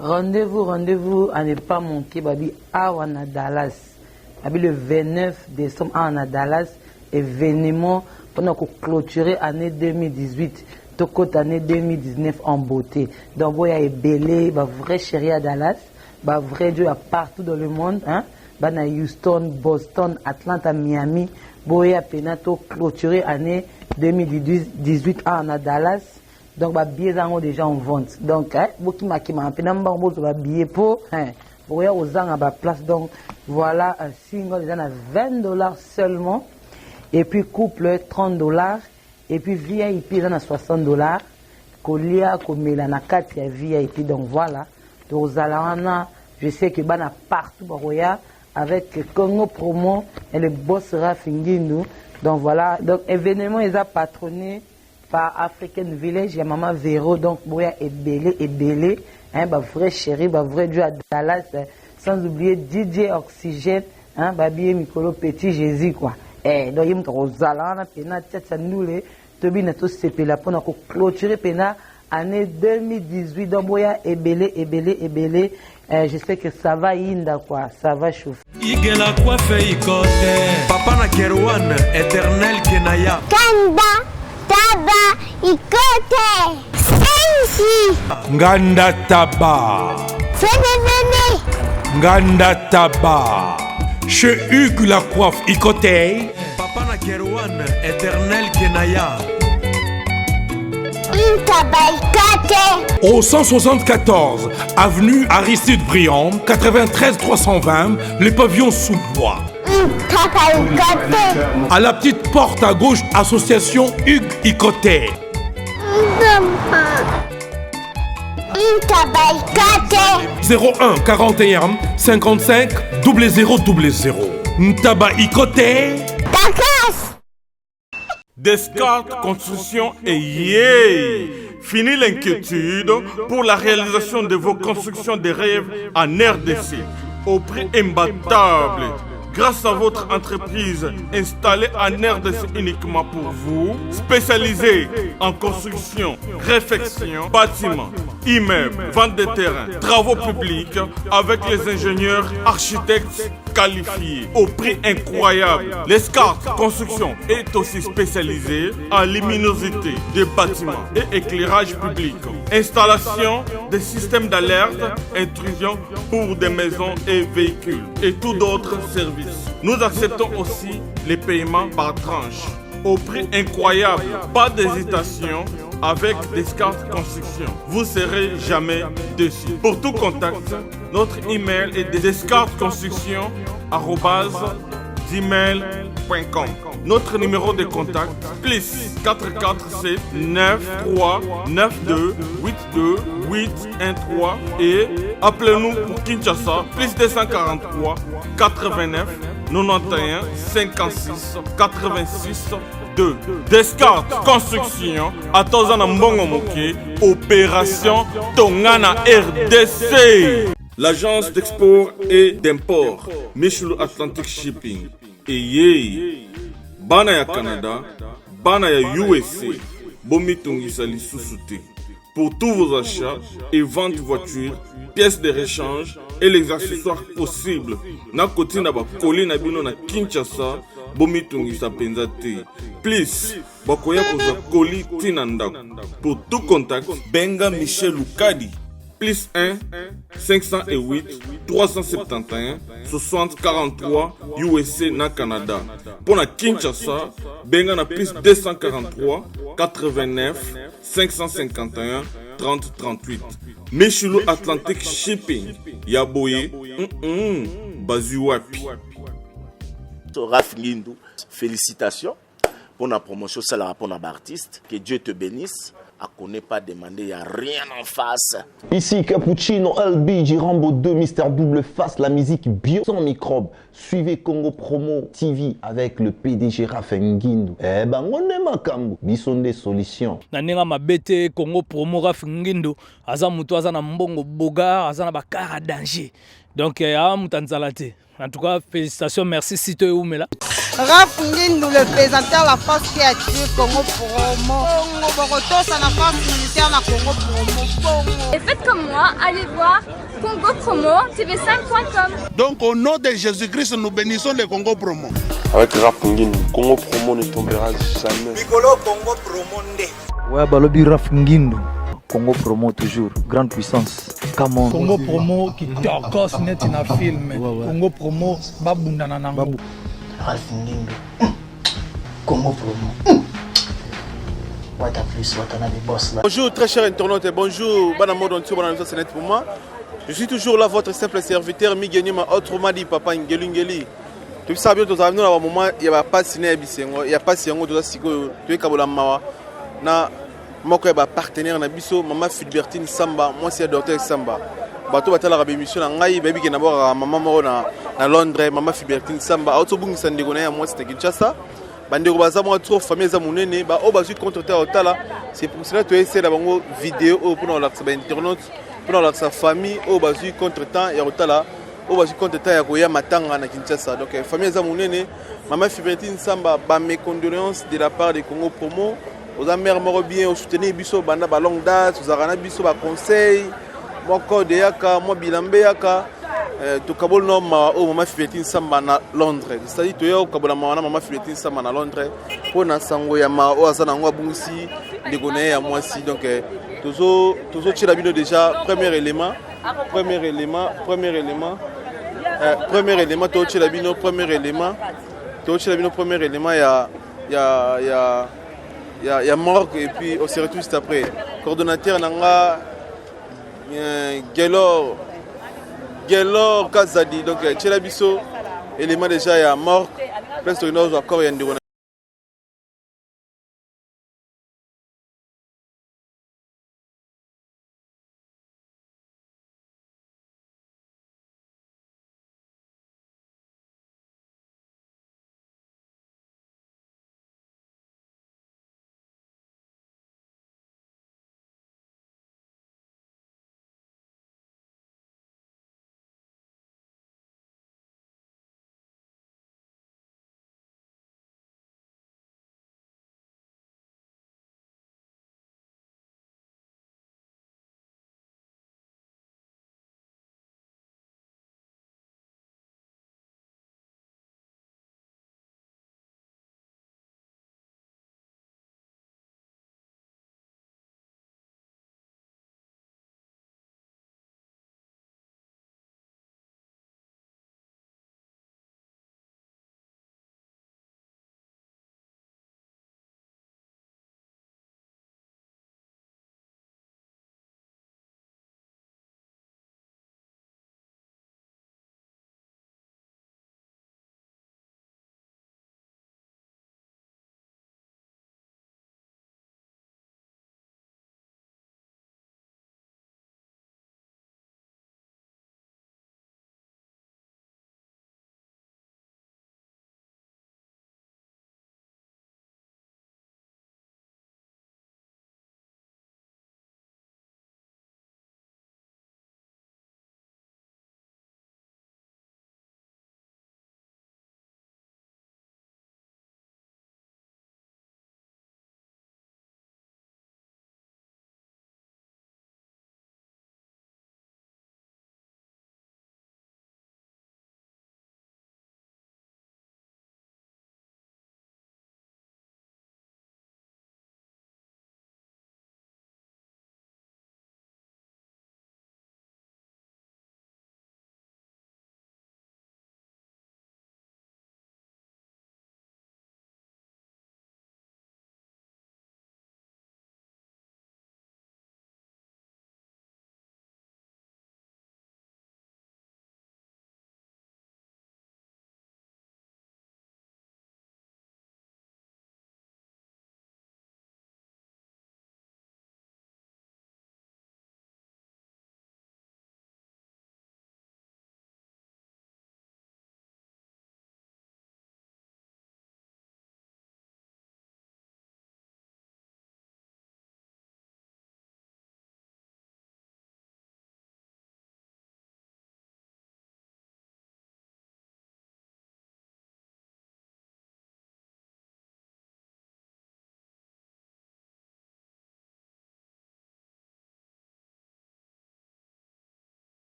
Rendez-vous à ne pas manquer, babi, à Dallas. Babi, le 29 décembre, à Dallas, événement pour clôturer l'année 2018, toute l'année 2019 en beauté. Donc, il y a belé, vrai chéri à Dallas, vrai Dieu à partout dans le monde, hein? À Houston, Boston, Atlanta, Miami, il y a clôturer l'année 2018 à Dallas. Donc, les billets sont déjà en vente. Donc, beaucoup de billets pour aux gens à la place. Donc, voilà un single déjà à $20 seulement. Et puis, couple, $30. Et puis, VIP, ils à $60. Kolia, Komela, Nakati, VIP. Donc, voilà. Donc, je sais que Bana partout, avec Congo Promo et le boss Rafinguinou. Donc, voilà. Donc, événement, ils ont patronné par African Village, il y a Maman Véro, donc Boya est belé, hein, vrai chéri, vrai Dieu à Dallas, sans oublier DJ Oxygène, hein, bien Mikolo Petit Jésus, quoi. Donc il y a Rosalana, Pena, Tchatcha Noulé, Tobi Nato Sepela, pour clôturer Pena, année 2018, donc Boya est belé, je sais que ça va inda, quoi, ça va chauffer. Igela quoi fait Papa na Kerouan, éternel Kenaya. Kanda. Taba ikote sensi Nganda Taba Fene Nganda Taba Chez Hugues la coiffe ikote Papa na Kerouan éternel Kenaya Taba ikote Au 174 avenue Aristide Briand 93 320 le pavillon sous bois. À la petite porte à gauche, association Hugues Ikoté. 01 41 55 0000. Ntaba Ikoté. Descartes Construction et yeah! Fini l'inquiétude pour la réalisation de vos constructions de rêves en RDC au prix imbattable. Grâce à votre entreprise installée en RDC uniquement pour vous, spécialisée en construction, réfection, bâtiments, immeubles, vente de terrains, travaux publics, avec les ingénieurs architectes qualifiés au prix incroyable. L'Escarte Construction est aussi spécialisée en luminosité des bâtiments et éclairage public. Installation des systèmes d'alerte, intrusion pour des maisons et véhicules et tout d'autres services. Nous acceptons aussi les paiements par tranche au prix incroyable. Pas d'hésitation avec Descartes Construction. Vous serez jamais déçus. Pour tout contact, notre email est descartesconstruction@gmail.com. Notre numéro de contact plus 447 93 92 82 813 et appelez-nous pour Kinshasa plus 243 89 91 56 86 2. Descartes Construction à Tozana Mbongo Moké, opération Tongana RDC. L'agence d'export et d'import Michel Atlantic Shipping et yé bana ya Canada, bana ya USA, bomitungisa lisusuté. Pour tous vos achats et ventes de voitures, pièces de rechange et les accessoires possibles, na koti na ba koli na bino na Kinshasa, bomitungisa penzate. Please, bakoya koza koli tinandako. Pour tout contact, benga Michel Lukadi. Plus 1 508 371 60 43 USA na Canada. Pour la Kinshasa, benga na plus 243 89 551 30 38. Michelo Atlantic Shipping. Yaboye. Bazuwapi. Rafinguinou, félicitations pour la promotion, c'est la pour l'artiste. Que Dieu te bénisse. À connaît pas demander, il n'y a rien en face. Ici Cappuccino, LB, Rambo 2, Mister Double Face, la musique bio sans microbes. Suivez Congo Promo TV avec le PDG Rafinguinou. Eh ben, on est makambo, bison des solutions. Nanenga mabete Congo Promo Rafinguinou, aza mutu aza na mbongo boga, aza na bakara danger. Donc, en tout cas, félicitations, merci Sito et Oumela. Raph Ngindu, le présentateur la force créative Congo Promo. Ça n'a pas militaire na Congo Promo. Et faites comme moi, allez voir Congo Promo, tv5.com. Donc au nom de Jésus-Christ, nous bénissons le Congo Promo. Avec Raph Ngindu, Congo Promo ne tombera jamais. Piccolo Congo Promo nde. Ouais, balobi Raph Ngindu. Congo Promo toujours, grande puissance. Come Congo Promo qui torcos net in a film. Congo Promo babundana nango. Raph Ngindu. Congo Promo. What a plus, what a des boss là. Bonjour très chers internautes et bonjour, Banamo Dontu, Banamo c'est net pour moi. Je suis toujours là, votre simple serviteur, Miguel Nima, autrement dit Papa Ngeli. Tu sais bien, tu as vu à un moment, il n'y a pas de ciné, il n'y a pas de ciné, tu es Kabola Mawa. Na moko ba partenaire na biso Maman Philbertine Samba, moi c'est docteur Samba. Bato batala rabe émission na ngai baby ke na bora maman moko na Londres, Maman Philbertine Samba. Auto bungisa ndeko na ya moi c'est Kinshasa. Bandeko baza moi trop famille za munene ba o bazu contre terre otala. C'est pour cela que tu essaies la bango vidéo pour la internaute pour la famille o bazu contre temps ya otala. O bazu contre temps ya koya matanga na Kinshasa. Donc famille za munene Maman Philbertine Samba ba mes condoléances de la part de Congo Promo. Aux amers moro bien, au soutenir biso banda ba longue date, aux arana biso ba conseil, mon code yaka, moi bilambe yaka, to kabol no ma o Maman Philbertine Samba na Londres. C'est-à-dire to yo kabola ma Maman Philbertine Samba na Londres, pour na sango ya ma o azana ngwa bungsi, de connaître à moi si donc toujours tira bino déjà premier élément, to tira bino premier élément il y a Morgue et puis on se retrouve juste après. Coordonnateur Nanga Gelor Kazadi. Donc Tchelabiso, élément déjà il y a Morgue. Place de nos accords il y a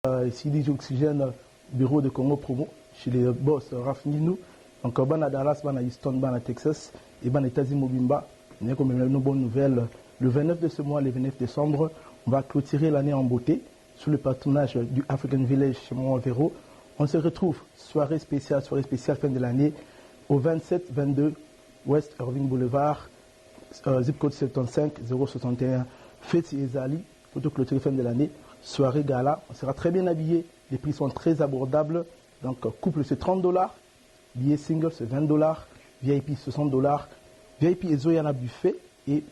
Ici, DJ Oxygène, bureau de Congo Promo, chez les boss Raf Nginou. Donc, ban à Dallas, ban à Houston, ban à Texas et ban à États-Unis Mobimba. On a comme une bonne nouvelle. Le 29 de ce mois, le 29 décembre, on va clôturer l'année en beauté sous le patronage du African Village chez Mont Véro. On se retrouve soirée spéciale fin de l'année au 27-22 West Irving Boulevard, zip code 75 061. Fête Ezali, pour clôturer fin de l'année. Soirée gala, on sera très bien habillé. Les prix sont très abordables. Donc, couple c'est $30, billet single c'est $20, VIP $60, VIP et Zoyana buffet et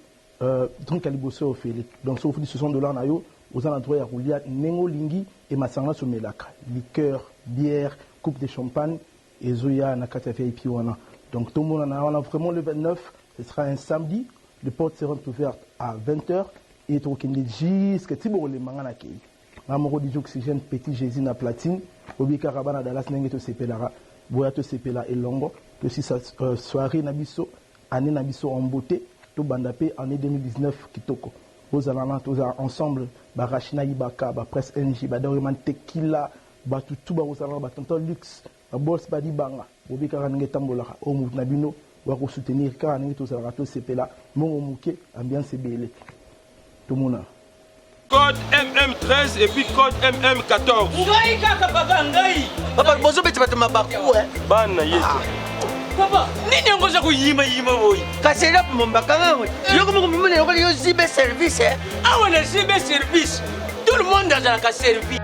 drink aliboso au fait. Donc, ça vous dit $60 nayo, aux endroits à Roulia, Nengo Lingi et Masanga sur Melaka. Liqueur, bière, coupe de champagne et Zoya Nakata VIP wana. Donc, tout le monde en a vraiment le 29, ce sera un samedi. Les portes seront ouvertes à 20h. Et tout le monde jusqu'à Tibo les mangana qui Amoro DJ Oxygène petit Jésus na platine obi karabana Dallas nengeto sepelara boyato sepela et longo que si sa soirée nabiso année nabiso en beauté to bandapé année 2019 kitoko aux alana tous ensemble barashina ibaka ba presse NJ ba doreman tequila ba tutu ba osala ba tonton luxe ba boss ba di banga obi karanga tambola o mu nabino wa ko soutenir ka nengeto sala to sepela mon muke ambiance belé. Tout le monde. Code MM13 et puis code MM14. Ngai kaka papa ngai. Papa bozo beti batuma baku Bana yetu. Papa, nini ngoza kuyima boy? Kasela pombaka ngawe. Yoko mo mimene yoko yo zibe service Ah on a zibe service. Tout le monde dans la servi.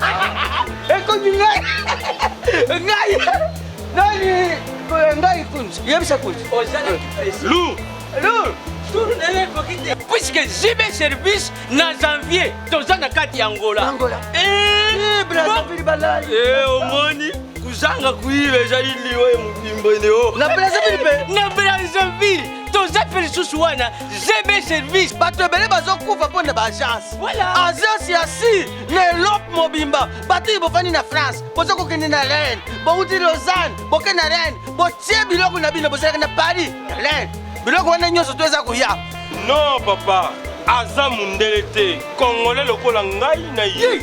Écoute ngai. Ngai kunzi. Yebisa kunzi. Lou. Puisque JB Service na janvier tozana kati Angola. Brazzaville balali. Omoni kuzanga kuibe jaili we mubimbo leo. Na Brazzaville toza pelisusu wana JB Service bato ebele bazokufa pona ba agence. Voilà. Agence ya si ne lop mobimba bato bofani na France bozo kokende na Rennes bouti Lausanne boke na Rennes botie biloko na bino bozalaka na Paris Rennes. Non papa, aza mundele te, congolais lokola ngai na ye.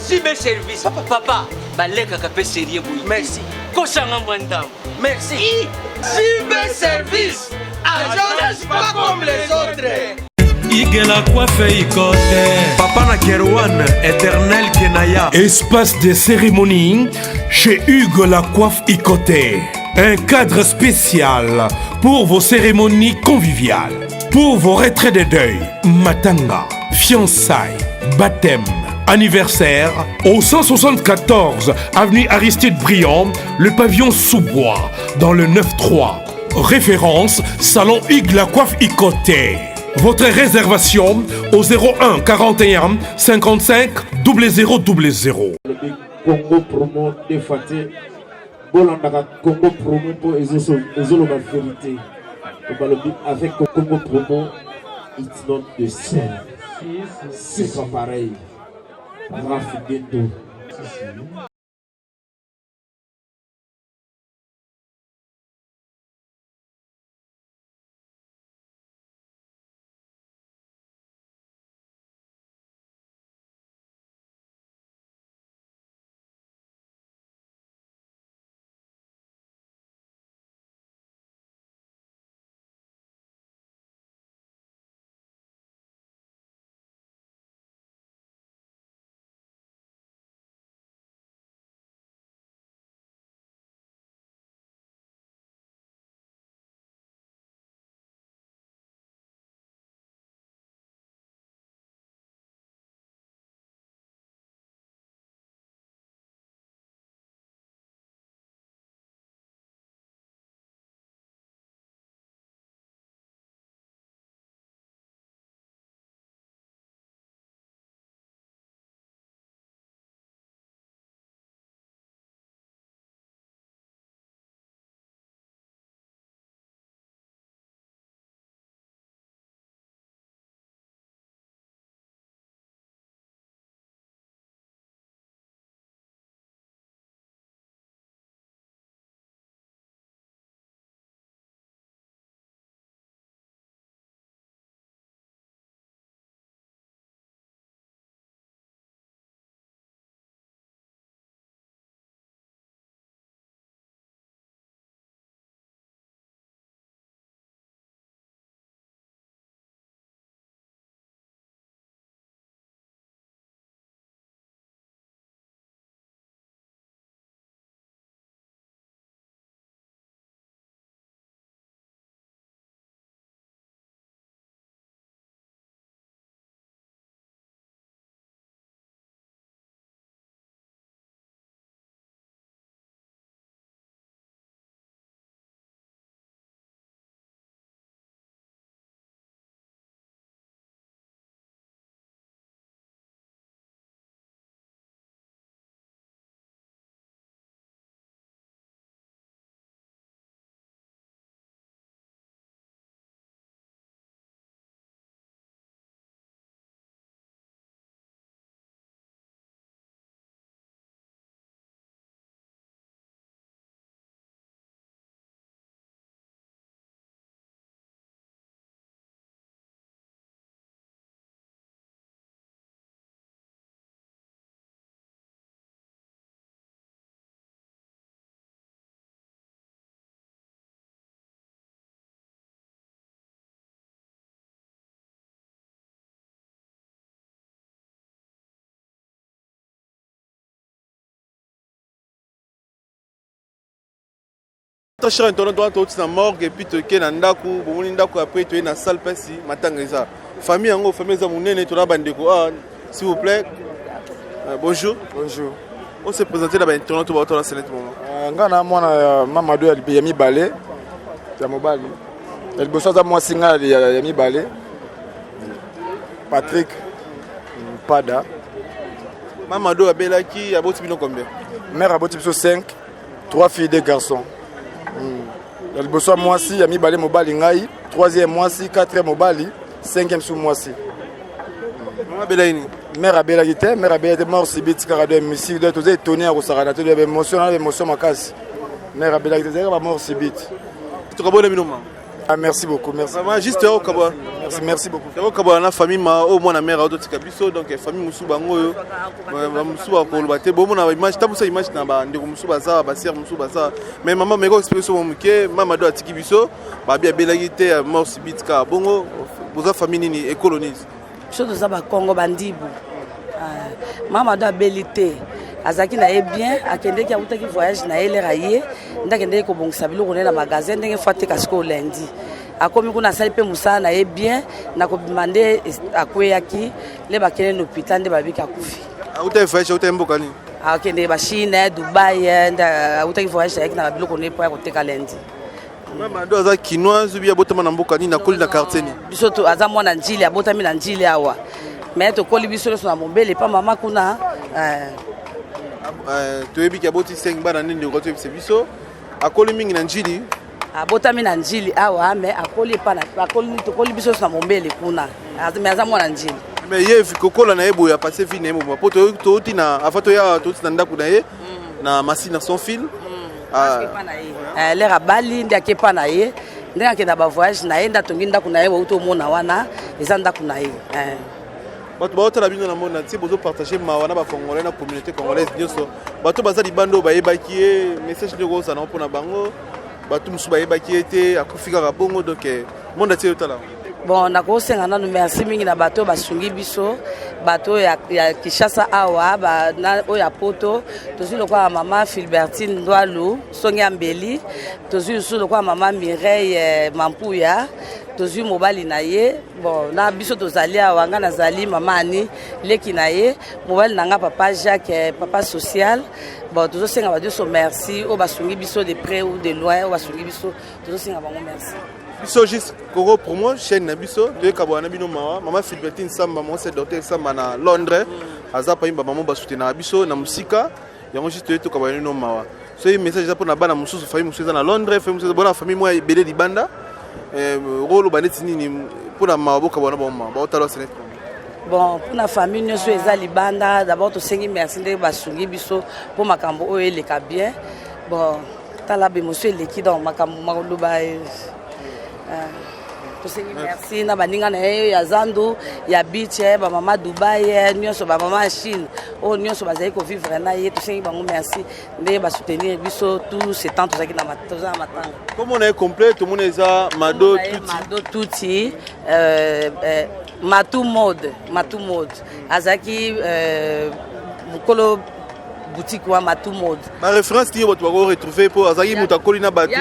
Zibe service. Papa, baleka kape sérieux boui. Merci. Kosanga mwandam. Merci. Zibe service. Agence pas comme les autres. Hugues la coiffe Ikote. Papa na Kerwan, éternel Kenaya. Espace de cérémonie chez Hugues la coiffe Ikote. Un cadre spécial pour vos cérémonies conviviales, pour vos retraits de deuil, matanga, fiançailles, baptême, anniversaire, au 174 avenue Aristide Briand, le pavillon sous-bois, dans le 9-3. Référence, Salon Hugues la coiffe Ikote. Votre réservation au 01 41 55 0000. Congo Promo défaté. Bolandaka Congo Promo pour la vérité. Avec Congo Promo, it's not the same. C'est pas pareil. Raf Gendo. Très cher internaute, tu es en morgue et puis tu es en ndaku, après tu es dans la salle pesi, matangeza. Famille en famille zamunene, tu as bandeko. S'il vous plaît. Bonjour. Bonjour. On s'est présenté là-bas internaute pour voir ce moment. Ngana mwana Mamadou Yami Balé. Ya mobali. El bosso za moi singa Yami Balé. Patrick Pada. Mamadou Abelaki, aboti bino combien? Mère aboti biso 5, 3 filles, 2 garçons. Le bosso moi si Yami Balé mobali ngai, 3e moi si, 4e mobali, 5e sous moi si. Maman Belaini. Mère Abelaki te, mère Abelaki mort si bit car de musique de tous étonné à Rosarana, de l'émotion ma casse. Mère Abelaki te va mort si bit. Tu connais le minimum. Ah, merci beaucoup, merci. Maman juste au Kaba. Merci beaucoup. Au Kaba la famille ma au moins la mère auto tikabiso donc famille musuba ngoyo. Musuba ko lobate bo mona image tabu sa image na ba ndeko musuba za ba sœur musuba za. Mais maman me ko expression mo muke mama do atikibiso ba bia Belaki te mort si bit ka bongo boza famille nini et colonise. Chose za ba Congo bandibu. Mama do abilité azaki na ye bien akendeki akutaki voyage na ye lera ye ndakendeki kobongisa biloko na magasin ndenge fate kasiko lundi akomi kuna sali pe musala na ye bien na kobima nde akweyaki le bakende na hôpital nde babiki akufi auta voyage auta mboka nini akende ba Chine Dubai nda akutaki voyage yaki na biloko ne po ya koteka lundi. Mama do aza kinoise ubi abotama na mboka nini na koli na quartier ni biso to aza mwana njili abotami na njili awa mais to koli biso so na mombele pa mama kuna toyebi ki aboti 5 bana nini ndeko to biso akoli mingi na njili abotami na njili awa mais akoli pa na akoli to koli biso so na mombele kuna mais aza mwana njili mais ye kokola na yebo ya passer vie na yebo po to tina afato ya to tina ndaku na ye na masina son fil lera bali ndi akepa na ye ndenge akenda ba voyage na ye ndatongi ndaku na ye wo to mona wana eza ndaku na ye bato baotala bino na monde entier bozo partager mawa na bafongolais na communauté congolaise nyonso bato baza libando bayebaki ye message ndeko ozala mpona bango bato mosusu bayebaki ye te akufi kaka bongo donc monde entier otala bon nakosenga nanu merci mingi na bato basungi biso bato ya Kinshasa awa oyo ya poto tozwi lokola mama Philbertine Ndwalu songi ya mbeli tozwi lisusu lokola mama Mireille Mampuya tozwi mobali na ye bon na biso tozali awa nga nazali mama ani leki na ye mobali na nga papa Jacques papa social bon tozosenga bato so merci o basungi biso de près ou de loin o basungi biso tozosenga bango merci biso juste Congo Promo chaîne na biso toyeka bwana bino mawa mama Philbertine Samba mo se docteur Samba na Londres aza pa imba mama basutena biso na musika yango juste toyeka bwana bino mawa so message za pona bana mususu famille mususu na Londres famille mususu bona famille moi belé libanda rolo baneti nini pona maboka bona bomma ba otalo senet bon pour la famille nyonso eza libanda d'abord tosengi merci nde basungi biso po makambo oyo eleka bien bon tala be monsieur eleki dans makambo makoloba tosengi merci na baninga na ye ya Zandu ya Beach ba mama Dubai nyonso ba mama Chine o nyonso bazali ko vivre na ye tosengi bango merci nde ba soutenir biso tous ces temps tozaki na matanga comme on est complet tout le monde eza Mado Tuti Matu Mode azaki mukolo boutique wa Matu Mode ma référence ti boto ko retrouver po azaki mutakoli na batu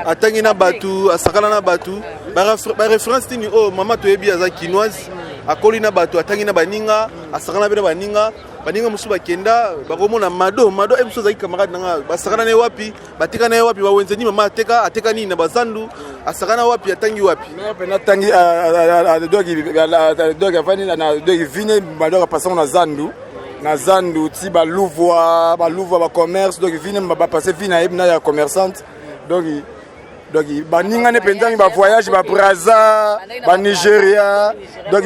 atangi na batu asakala na batu ba référence ti ni oh mama to yebi azaki kinoise akoli na batu atangi na baninga asakala na baninga musuba kenda bakomona mado ebiso azaki camarade nanga basakala na wapi batika na wapi ba wenzeni mama ateka nini na bazandu asakana wapi atangi wapi na tangi dogi afani na dogi vine mado passer na zandu ti balouvoa ba commerce donc vine ba passer vie na ebna ya commerçante donc baninga ne pendani ba voyage ba Brazza ba Nigeria donc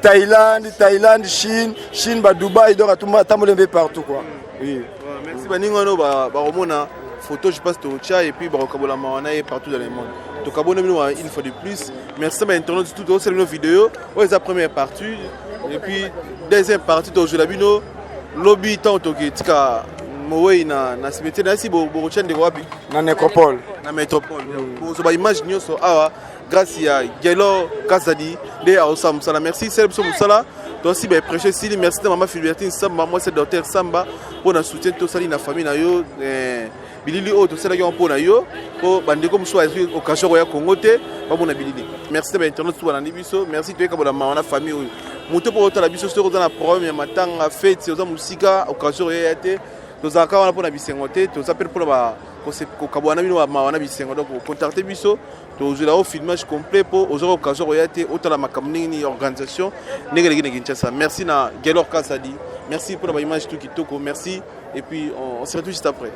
Thaïlande Chine ba Dubai donc atumba tambolembe partout quoi oui merci baninga no ba romona photo je passe au chat et puis ba kabola mawana partout dans le monde donc abonnez-vous une fois de plus merci à internet tout c'est une vidéo ouais la première partie et puis deuxième partie de la bino lobby tant que tika mowe na cimetière na si bo chaîne de wapi na nécropole pour so image nyonso awa grâce à Gelo Kazadi de Awsam Sala merci c'est le musala toi aussi prêcher Sili, merci à maman Philbertine Samba, moi c'est docteur Samba pour le soutien tout ça la famille na yo bilili o to sala yo pour na yo pour bandeko mswa occasion ya Congo te ba bona bilili merci à internet tout na biso merci to ka bona ma famille moto pour la biso sur dans la problème matanga fête aux musika occasion ya te nous avons pour la bisengo te to appelle pour ba ko kabwana bino ma wana bisengo donc contacter biso to je la au filmage complet pour aux occasions ya te autant la makamni ni organisation ngeli ngeli Kinshasa merci na Gelor Kasadi merci pour la image tout kitoko merci et puis on se retrouve juste après.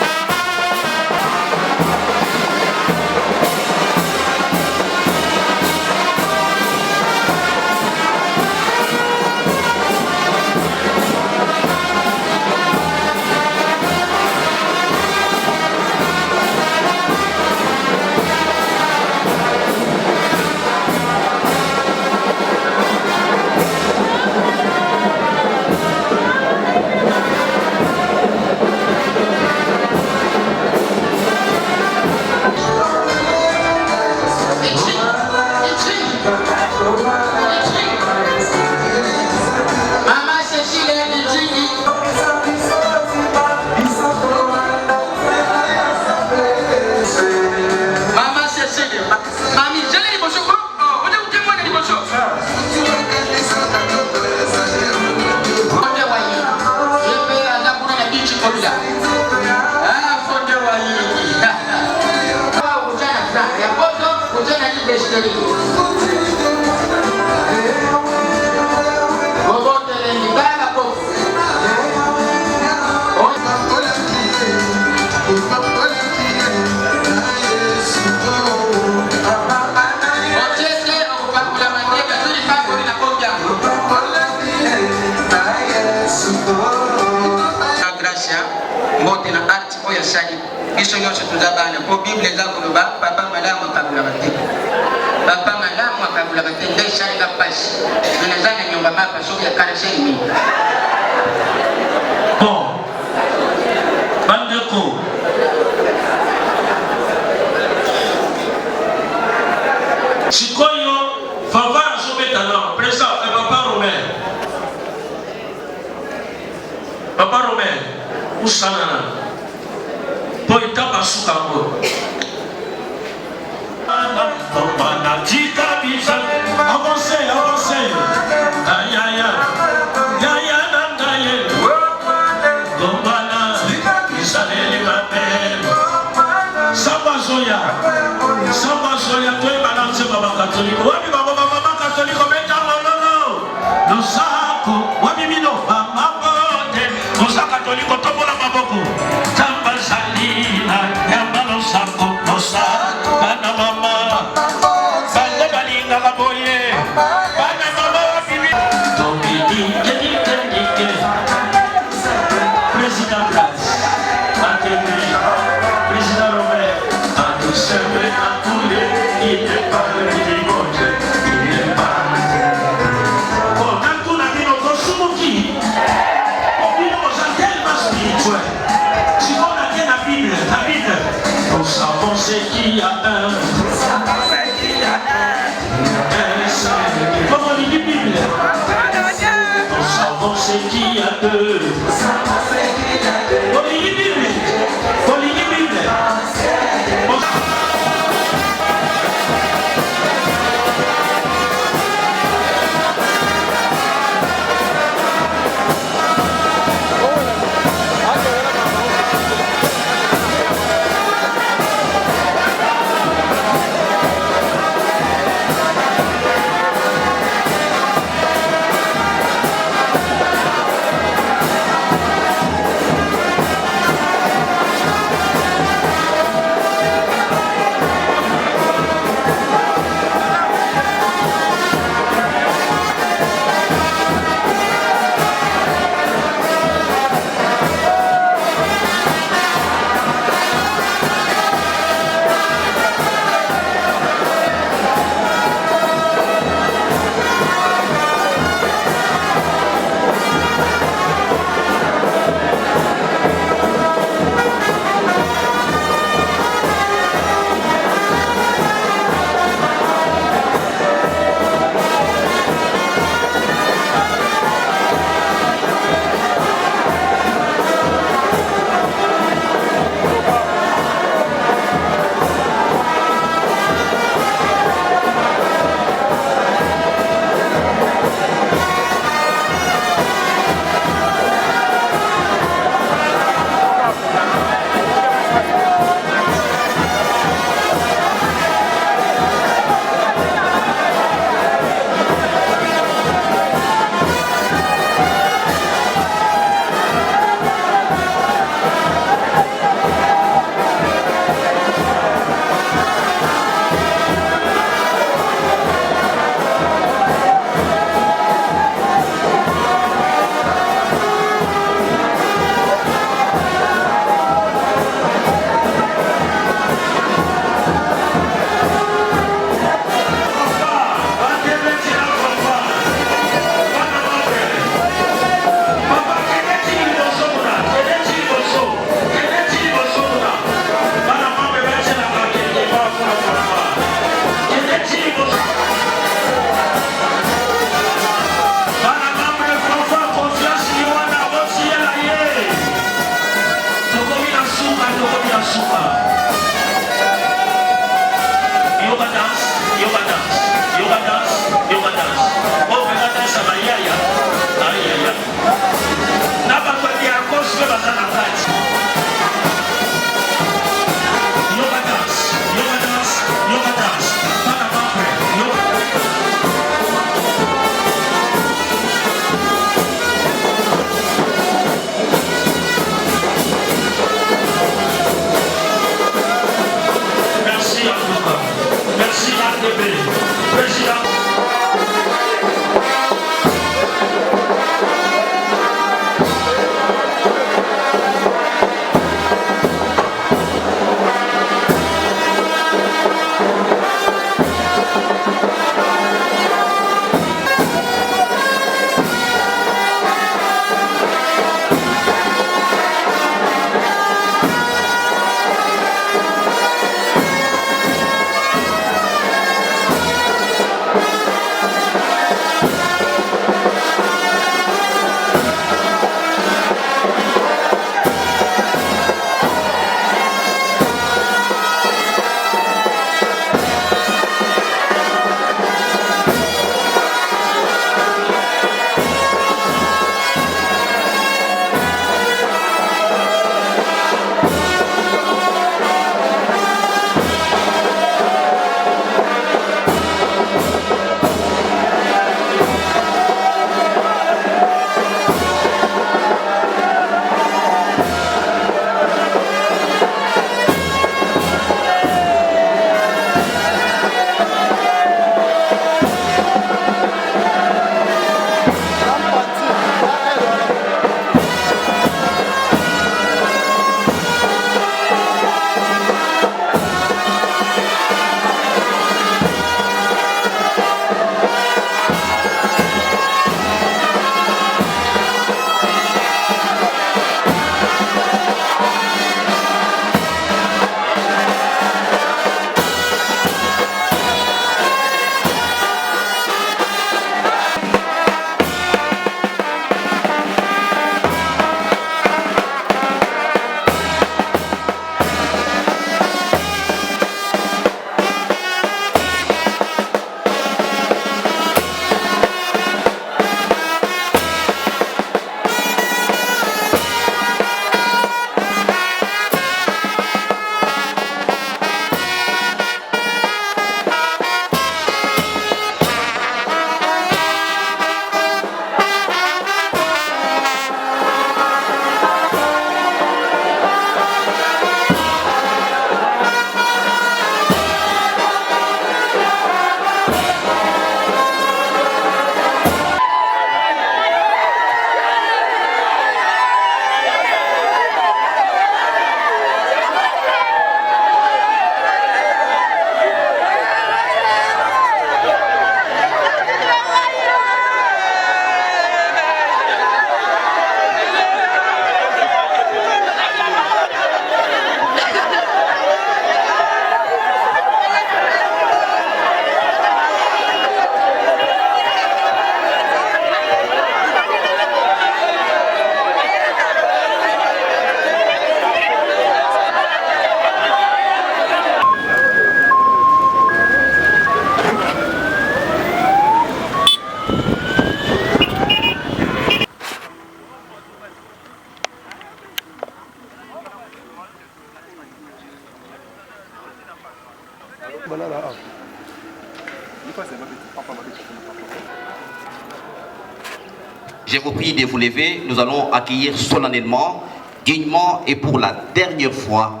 Je vous prie de vous lever. Nous allons accueillir solennellement, dignement et pour la dernière fois,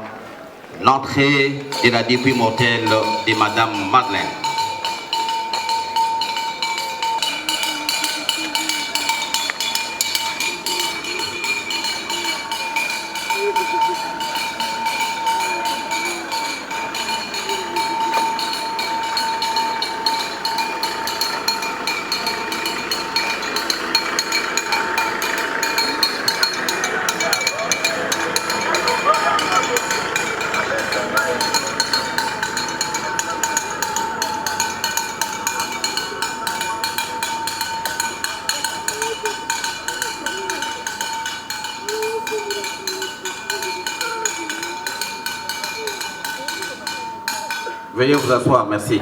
l'entrée de la dépouille mortelle de Madame Madeleine. Veuillez vous asseoir, merci.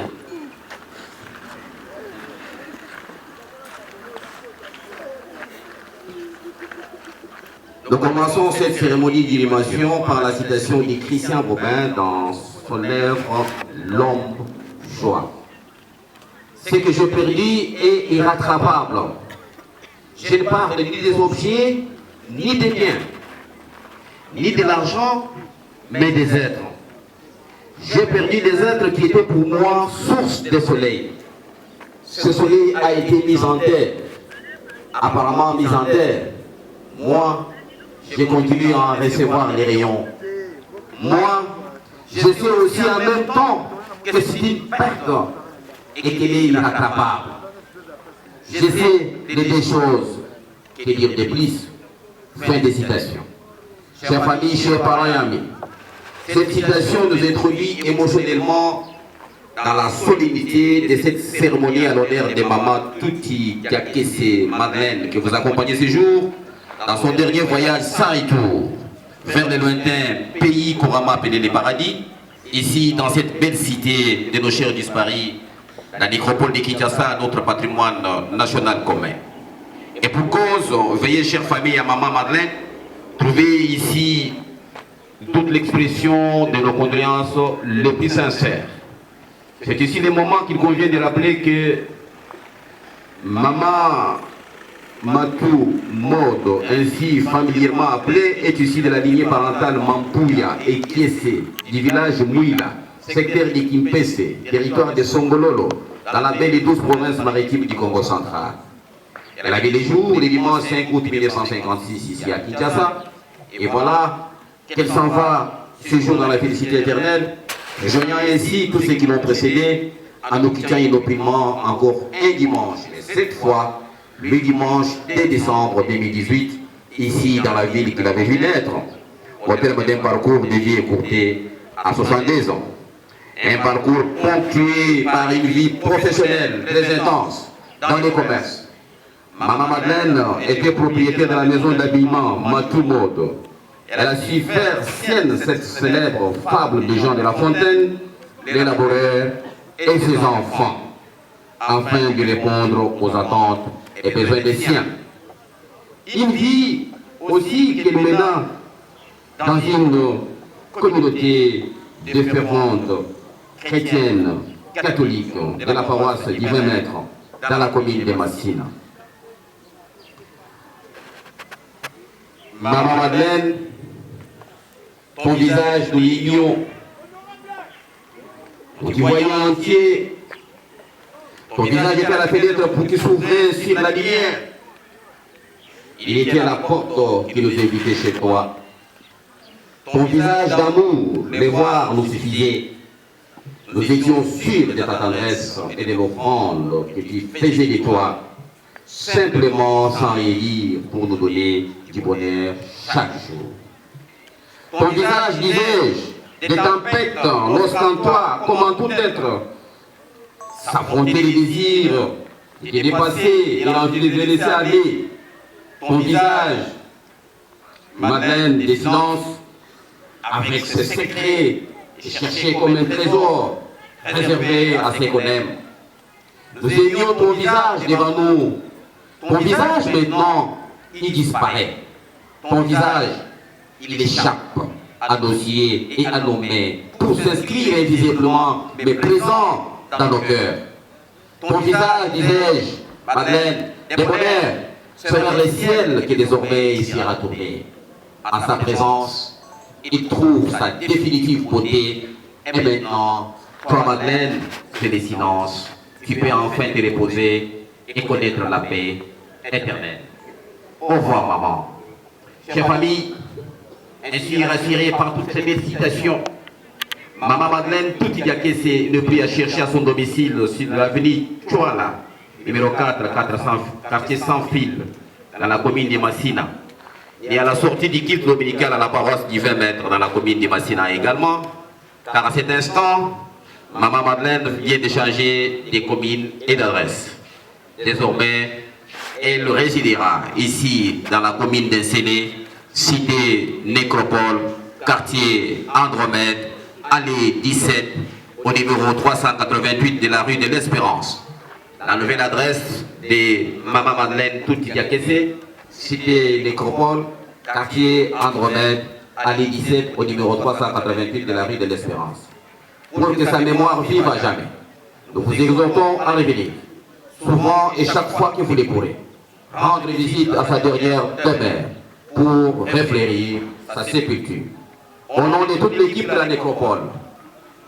Nous commençons cette cérémonie d'inhumation par la citation de Christian Bobin dans son œuvre L'homme joie. Ce que j'ai perdu est irrattrapable. Je ne parle ni des objets, ni des biens, ni de l'argent, mais des êtres. J'ai perdu des êtres qui étaient pour moi source de soleil. Ce soleil a été mis en terre, apparemment mis en terre. Moi, je continue à en recevoir les rayons. Moi, je sais aussi en même temps que c'est une perte et qu'elle est irrattrapable. Je sais les deux choses, que dire de plus. Fin de citation. Chers familles, chers parents et amis, cette citation nous introduit émotionnellement dans la solennité de cette cérémonie à l'honneur de Maman Touti Kakese Madeleine, que vous accompagnez ce jour dans son dernier voyage sans retour vers le lointain pays couramment appelé le paradis, ici dans cette belle cité de nos chers disparus, la nécropole de Kinshasa, notre patrimoine national commun. Et pour cause, veuillez, chère famille, à Maman Madeleine, trouver ici toute l'expression de nos condoléances les plus sincères. C'est ici le moment qu'il convient de rappeler que Maman Matou Modo, ainsi familièrement appelée, est ici de la lignée parentale Mampouya et Kiese, du village Mouila, secteur de Kimpese, territoire de Songololo, dans la belle et douce province maritime du Congo central. Elle avait les jours le dimanche 5 août 1956 ici à Kinshasa, et voilà qu'elle s'en va ce jour dans la félicité éternelle, rejoignant ainsi tous ceux qui l'ont précédé en nous quittant inopinément encore un dimanche, mais cette fois le dimanche 2 décembre 2018, ici dans la ville qu'il avait vu naître, au terme d'un parcours de vie écourté à 62 ans. Un parcours ponctué par une vie professionnelle très intense dans les commerces. Maman Madeleine était propriétaire de la maison d'habillement Matou Mode. Elle a su faire sienne cette célèbre fable de Jean de La Fontaine, l'élaborateur et ses enfants, afin de répondre aux attentes et besoins des siens. Une vie aussi qu'elle mena dans une communauté de ferventes chrétiennes, catholiques, de la paroisse du 20 mètres, dans la commune de Massina. Maman Madeleine, ton visage nous l'ignons, nous t'y voyons entier. Ton visage était à la fenêtre pour qu'il s'ouvrait sur la lumière. Il était à la porte qui nous invitait chez toi. Ton visage d'amour, les voir nous suffisait. Nous étions sûrs de ta tendresse et de l'offrande que tu faisais de toi, simplement sans rien dire pour nous donner du bonheur chaque jour. Ton visage, disais-je, des tempêtes, lorsqu'en toi, comme en tout être, s'affronter les désirs, de te dépasser et l'envie de te laisser aller. Ton visage, Madeleine des silences, avec ses secrets, cherché comme un trésor, réservé à ceux qu'on aime. Nous aimions ton visage devant nous. Ton visage maintenant, il disparaît. Ton visage, il échappe à nos yeux et à nos mains, pour s'inscrire invisiblement, mais présent dans nos cœurs. Ton visage, disais-je, Madeleine, des bonheurs, c'est vers le ciel que désormais il s'y est retourné. En sa présence, il trouve sa définitive beauté. Et maintenant, toi, Madeleine, c'est le silence. Tu peux enfin te reposer et connaître la paix éternelle. Au revoir, maman. Chère famille, ainsi rassurée par toutes ces belles citations, maman Madeleine Toutidiakese ne put à chercher à son domicile sur l'avenue Chouala, numéro 4, quartier sans fil, dans la commune de Massina. Et à la sortie du culte dominical à la paroisse du 20 mètres dans la commune de Massina également, car à cet instant, maman Madeleine vient de changer de commune et d'adresse. Désormais, elle résidera ici dans la commune d'Ensélé, cité Nécropole, quartier Andromède, allée 17, au numéro 388 de la rue de l'Espérance. La nouvelle adresse de maman Madeleine Toutidiakese, cité Nécropole, quartier Andromède, allée 17, au numéro 388 de la rue de l'Espérance. Pour que sa mémoire vive à jamais, nous vous exhortons à revenir, souvent et chaque fois que vous le pourrez, rendre visite à sa dernière demeure pour réfléchir sa sépulture. Au nom de toute l'équipe de la nécropole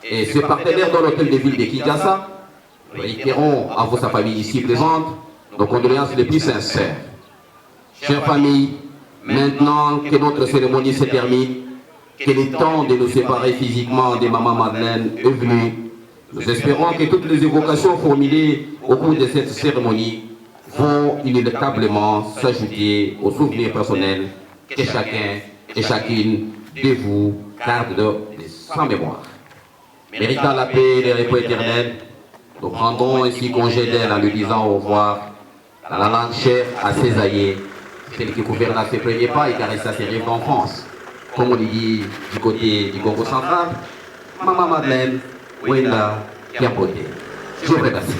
et ses partenaires dans l'hôtel de ville de Kinshasa, nous réitérons à vous, sa famille ici présente, nos condoléances les plus sincères. Chère famille, maintenant que notre cérémonie se termine, que le temps de nous séparer physiquement de maman Madeleine est venu, nous espérons que toutes les évocations formulées au cours de cette cérémonie vont inéluctablement s'ajouter aux souvenirs personnels que chacun et chacune de vous garde sans mémoire. Méritant la paix et le repos éternel, nous prendrons ainsi congé d'elle en lui disant au revoir dans la langue chère à ses aïeux, celle qui gouverna ses premiers pas et caressa ses rêves d'enfance. Comme on dit du côté du Congo central, maman Madeleine, Wenda Kiambote. Je vous remercie.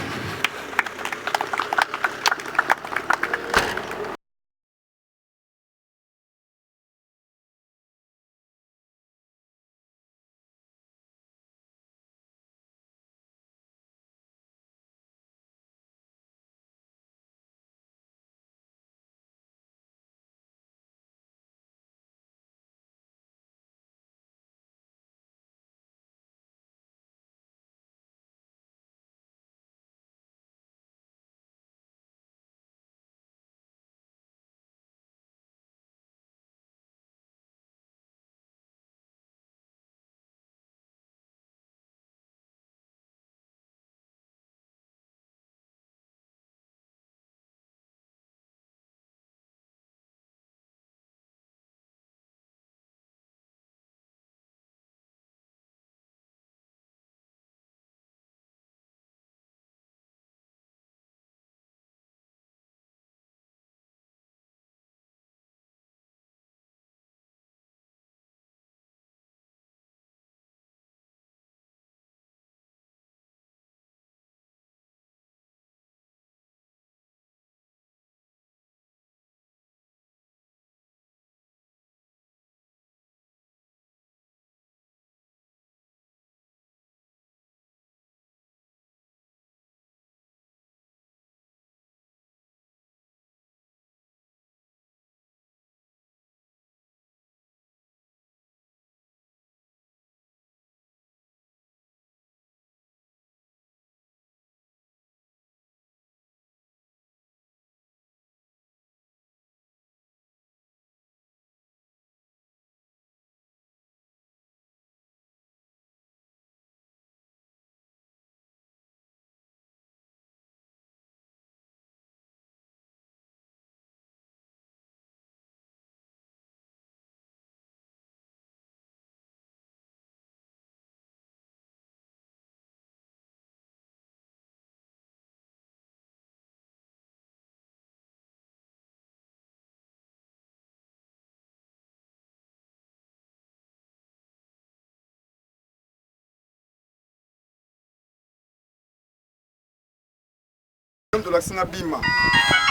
tolasinga bima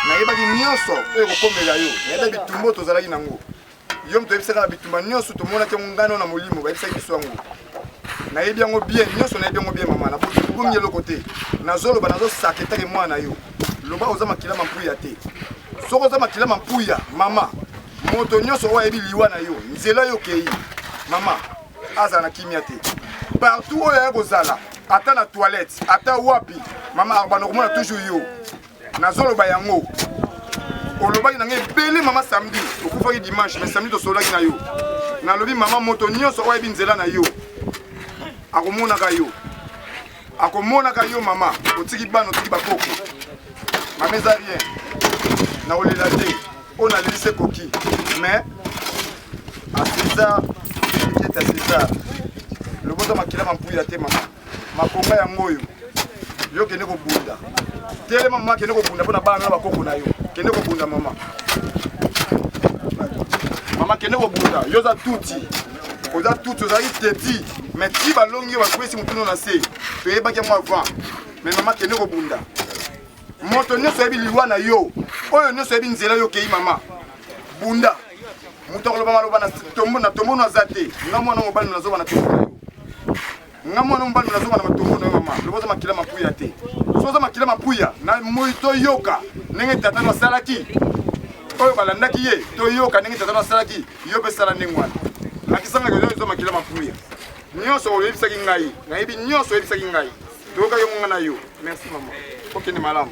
nayebaki nyonso oyo kokomela yo nayeba bitumbo tozalaki nango yom to ebisaka bituma nyonso to mona ke ngano na molimo ba ebisaka biswango na yebi yango bien nyonso na yebi yango bien mama na bongi le côté na zolo ba nazo saketa ke mwana yo loba oza makila mampuya te soko oza makila mampuya mama moto nyonso wa yebi liwa na yo nzela yo kei mama aza na kimia te partout oyo ya kozala ata na toilette ata wapi mama abana komona toujours yo na zolo ba yango olobaki na ngai ebele mama samedi okufaki dimanche mais samedi tosolaki na yo nalobi mama moto nyonso oyo yebi nzela na yo akomonaka yo mama otiki bana otiki bakoko mama eza rien na olela te oyo nalelisi ekoki mais a César ekete a César loboza makila mampuya te mama makonga yango oyo yo kende kobunda telema mama kende kobunda mpona bana na bakoko na yo kende kobunda mama kende kobunda yo za tuti oza tuti ozalaki teti mais ti balongi yo bakwesi motuno na se toyebaki yango avant mais mama kende kobunda moto nyonso yebi liwa na yo oyo nyonso yebi nzela yo kei mama bunda moto akoloba maloba na tombo na aza te nga mwana mobali nazoba na tombo na yo nga mwana mobali nazoba na matombo na yo mama loboza makila mapuya te so oza makila mapuya na moi toyoka ndenge tata asalaki oyo balandaki ye toyoka ndenge tata asalaki yo mpe sala ndenge wana lakisanga ke ozo makila mapuya nyonso oyebisaki ngai nayebi nyonso oyebisaki ngai toyoka yo monga na yo merci mama okende malamu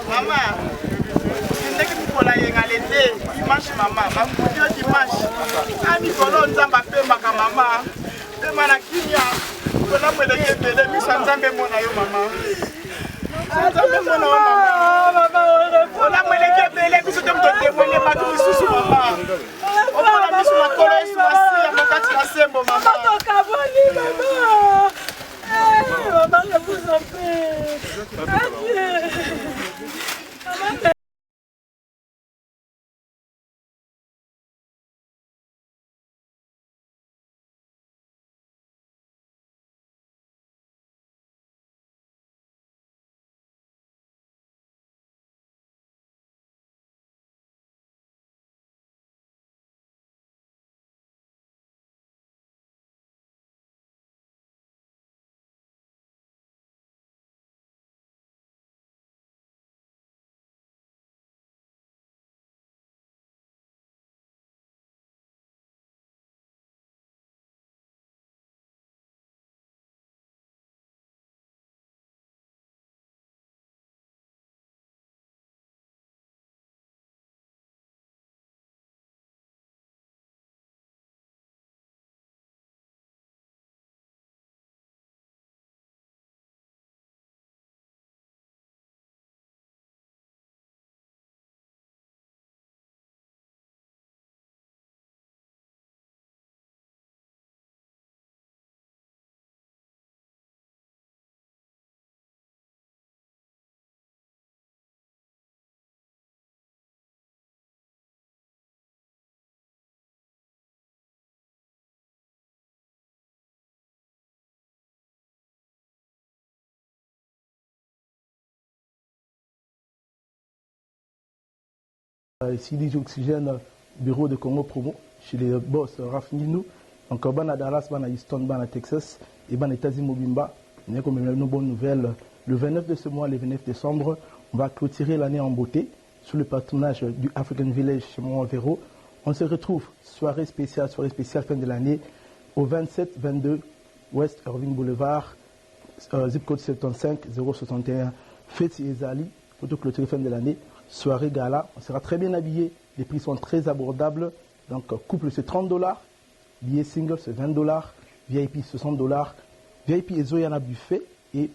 Mama, ndeke mikola yenga lete dimanche mama, bakudio dimanche. Ami kolo nzamba pembaka mama. Pema na kinya. Kona mweleke pele misa nzambe mona yo mama. Nzambe mona yo mama. Kona mweleke pele biso te mtote mwele batu misusu mama. Okola misu makolo yesu wasi ya makati na sembo mama. Toka boni mama. Maman, je vous en prie. Adieu. Maman, Ici, d'Oxygène, bureau de Congo Promo, chez les boss Raf Ninou. Donc, à Dallas, à Houston, à Texas, et à États-Unis, Mobimba. Il y a une bonne nouvelle. Le 29 de ce mois, le 29 décembre, on va clôturer l'année en beauté sous le patronage du African Village chez Mont Véro. On se retrouve, soirée spéciale fin de l'année, au 27-22 West Irving Boulevard, zip code 75 061, Fête Ezali, photo clôturée fin de l'année. Soirée gala, on sera très bien habillé, les prix sont très abordables, donc couple c'est $30, billet single c'est $20, VIP $60, VIP et Zoyana buffet et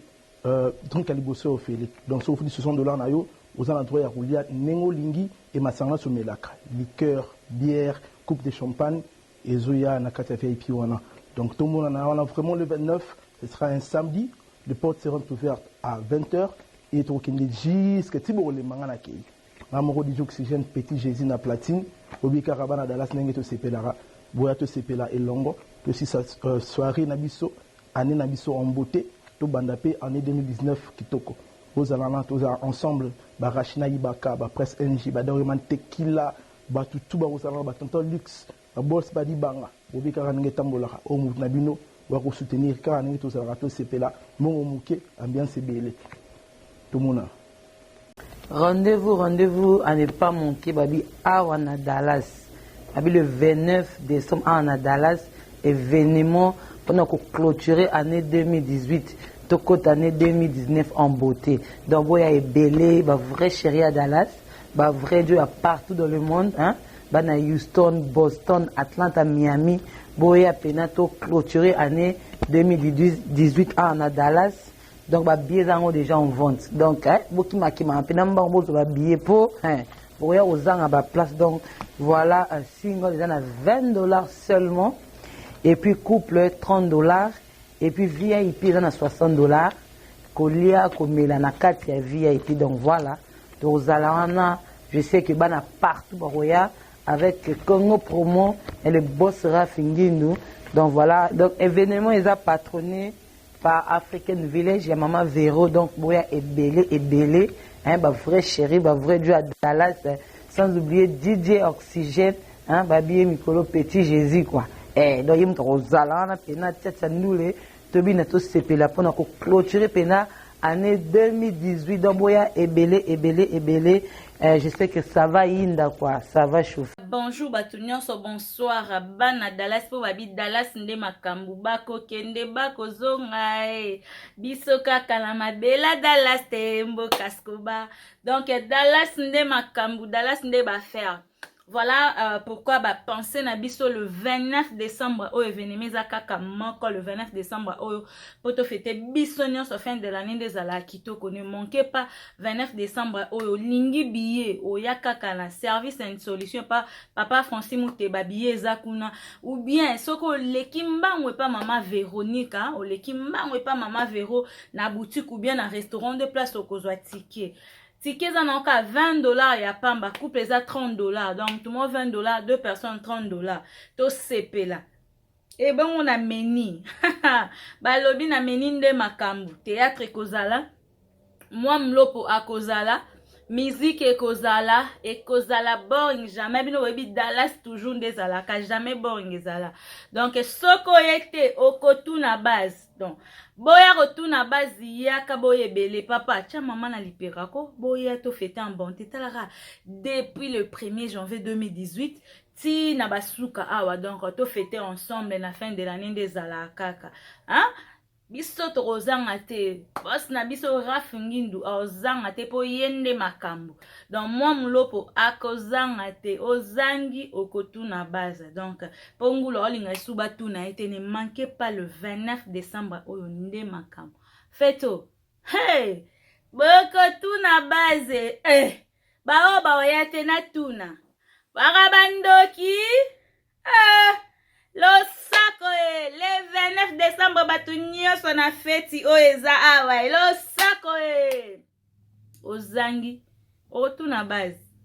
donc Aliboso au fait. Donc ça vous dit $60 nayo, aux endroits à Roulia, Nengo Lingi et Massanga Somelaka, liqueur, bière, coupe de champagne et Zoya Nakata VIP wana. Donc tout le monde en a vraiment le 29, ce sera un samedi, les portes seront ouvertes à 20h. Et tu jusqu'à Tibo les manganaki. Amoro DJ Oxygène Petit Jésus na platine obi karabana Dallas nenge to sepelara boya to sepela elongo to si soirée na biso année na biso en beauté to bandapé année 2019 kitoko ozalana to ensemble ba Rachina Ibaka ba Presse NJ ba Doreman Tequila ba tutu ba ozalana ba tonton luxe ba boss ba dibanga obi karabana nenge tambola o mu na bino wa ko soutenir ka nenge to zalana to sepela mongo muke ambiance belé tout mona. Rendez-vous à ne pas manquer, Babi, à Dallas. Babi, le 29 décembre à Dallas, événement pendant qu'on clôturer l'année 2018, toute année 2019 en beauté. Donc, il y a belé, bah vrai chéri à Dallas, bah vrai Dieu à partout dans le monde, hein, bah na Houston, Boston, Atlanta, Miami, boya penato clôturer l'année 2018 à Dallas. Donc, les billets sont déjà en vente. Donc, beaucoup de billets pour aux gens à la place. Donc, voilà un single déjà à $20 seulement. Et puis, couple $30. Et puis, VIP ils à $60. Kolia, Komela, na 4 VIP. Donc, voilà. Donc, je sais que Bana partout, avec Congo Promo et le boss Rafingindu. Donc, voilà. Donc, événement, ils ont patronné par African Village, il y a Maman Véro, donc Boya est belé, hein, bah vrai chéri, bah vrai Dieu à Dallas, sans oublier DJ Oxygène, hein, Babi Mikolo Petit Jésus, quoi. Donc, il y a Rosalana, Pena, Tchatcha Noulé, Tobi Nato Sepela, pour clôturer Pena, année 2018, donc Boya est belé, je sais que ça va inda, quoi, ça va chauffer. Bonjour Batunion, bonsoir, Bana Dallas, pour Babi Dallas, Nde Makambu, Bako Kende, Bako Zongae, Bisoka Kalamabela, Dallas, Tembo, Kaskoba. Donc Dallas, Nde Makambu, Dallas, Nde Bafer. Voilà pourquoi penser na biso le 29 décembre au événement Zakaka Moko le 29 décembre au pour te fêter bisognon sur fin de l'année des Alakito. Ne manquez pas 29 décembre au lingi billet au yakaka na service une solution pas papa Francis Mouteba billet zakuna ou bien soko lekimba ou pas maman Véronique ou lekimba ou pas maman Véro na boutique ou bien na restaurant de place au kozwa ticket. Tickets en encore $20, ya pamba couple les à $30. Donc tout le monde $20, deux personnes $30. To CP là. Et ben on a meni. Balobi na meni nde makambu. Théâtre kozala. Moi mlopo a kozala. Musique et kozala boring jamais bino webi Dallas toujours des alaka jamais boring ezala. Donc soko yete okotu na base. Donc boya retour na base yaka boye belé papa tia maman na liperako boya to fêter en bonté talara depuis le 1er janvier 2018 ti na basuka awa donc to fêter ensemble la fin de l'année des alaka hein. Biso to ozanga te boss na biso Rafingindu ozanga te po yende makambo donc moi mlopo akozanga te ozangi okotu na base donc pongulo olinga suba tuna ete ne manquez pas le 29 décembre oyo nde makambo feto hey bokotu na base bao baoyate na tuna barabandoki Losako le 29 décembre batunyo sona feti oeza awa losako ozangi otuna base